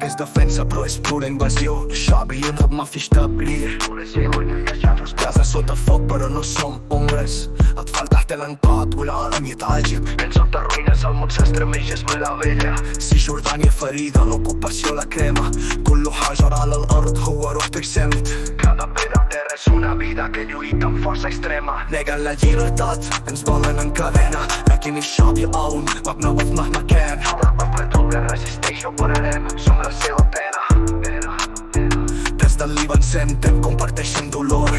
és defensa però és pura invasió. Xavi i rap ma fi establir casa sota foc però no som hombres. أطفال تحت الأنقاض والعالم يتعجب من صوت الرينة الموت سيسترمي جسم العبية. سي جوردانيا فريدة l'ocupació la crema. كله حجر على الأرض هو روح ترسمت. Cada pedra és una vida que lluita amb força extrema. Neguen la llibertat, ens volen encadenar. لكن الشعب يقاوم ما بنوقف مهما كان. بنطلب resisteix o pararem, som la seva pena. Des del Líban senten, comparteixen dolor.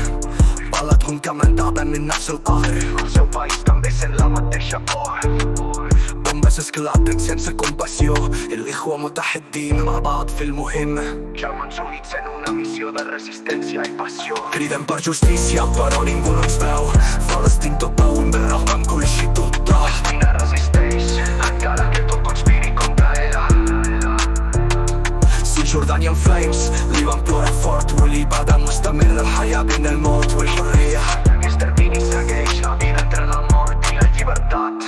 بلدهم كمان تعبان من نفس القهر. السeu país també sent la mateixa por. bombes esclaten sense compassió. الإخوة متحدين مع بعض في المهم. Germans units en una missió de resistència i passió. Cridem per justícia però ningú no ens veu. Palestina tot a un berrau amb cuix i tot dol. Palestina resisteix encara que tot conspiri contra ella. Jordania in flames Líban plora fort والإبادة مستمرة. الحياة بين الموت والحرية. Extermini segueix la vida entre la mort i la llibertat.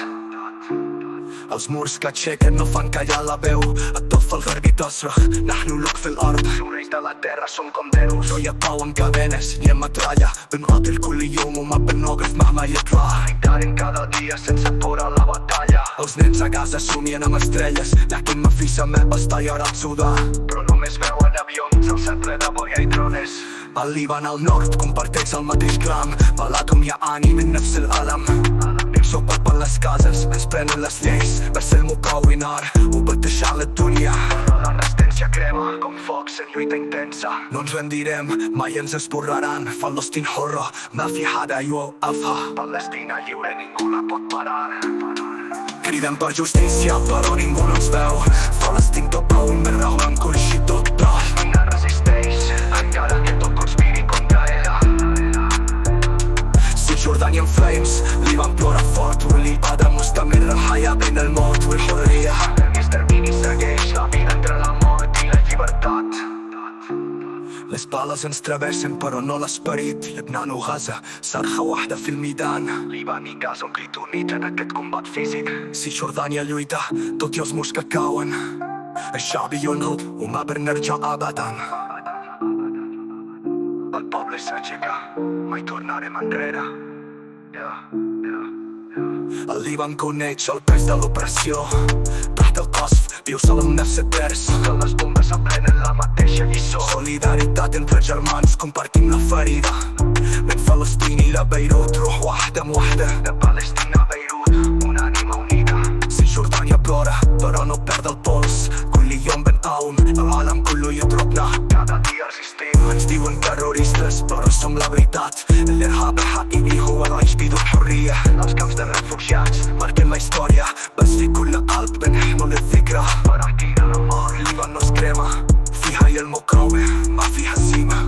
Els murs que aixequen no fan callar la veu. الضفة الغربي تصرخ نحن لوك في الأرض. Reis de la terra som com déus. No hi ha pau amb cadenes ni amb metralla. بنقاتل كل يوم وما بنوقف مهما يطلع. Lluitarem cada dia sense por a la batalla. Els nens a Gaza somien amb estrelles. لكن ما في سماء بس طيارات سوداء. Però només veuen avions al cel ple de boia i drones. al Líban al nord comparteix el mateix clam. بلدهم يعاني من نفس الألم. بيمسوا per les cases ens prenen les lleis. بس المقاوي نار وبتشعل الدنيا. La resistència crema com focs en lluita intensa. No ens rendirem, mai ens esborraran. فلسطين حرة ما في حدا يوقفها. Palestina lliure ningú la pot parar. Cridem per justícia però ningú no ens veu. Palestina tot a un berrau amb cuix i tot dol. Palestina resisteix encara que tot conspiri contra ella. Jordania in flames Líban plora fort والإبادة مستمرة. الحياة بين الموت والحرية. Extermini segueix la vida entre la mort i la llibertat. Les bales ens travessen però no l'esperit. لبنان وغزة صرخة واحدة في الميدان. Líban i Gaza un crit unit en aquest combat físic. Si Jordània lluita tot i els murs que cauen. الشعب ينهض وما بنرجع أبدا. El poble s'aixeca, mai tornarem enrere. El Líban coneix el pes de l'opressió. تحت القصف بيوصل بنفس الدرس. les bombes aprenen la mateixa lliçó. Solidaritat entre germans compartim la ferida. من فلسطين إلى بيروت روح واحدة موحدة. de Palestina a Beirut una ànima unida. Si Jordània plora però no perd el pols. كل يوم بنقاوم العالم كله يضربنا. cada dia resistim. ens diuen terroristes però som la veritat. الإرهاب الحقيقي هو العيش بدون حرية. els camps de refugiats marquen la història. بس في كل قلب بنحمل الذكرى. براكين النار ليبان نص كريمة. فيها هي المقاومة ما فيها هزيمة.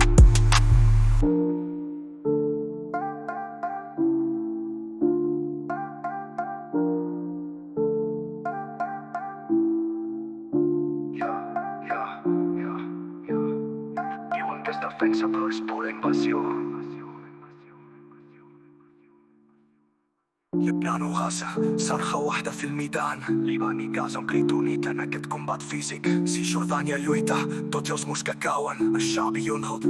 Defensa però és pura invasió. لبنان وغزة صرخة واحدة في الميدان. Líban i Gaza un crit unit en aquest combat físic. Si Jordània lluita tot i els murs que cauen. الشعب ينهض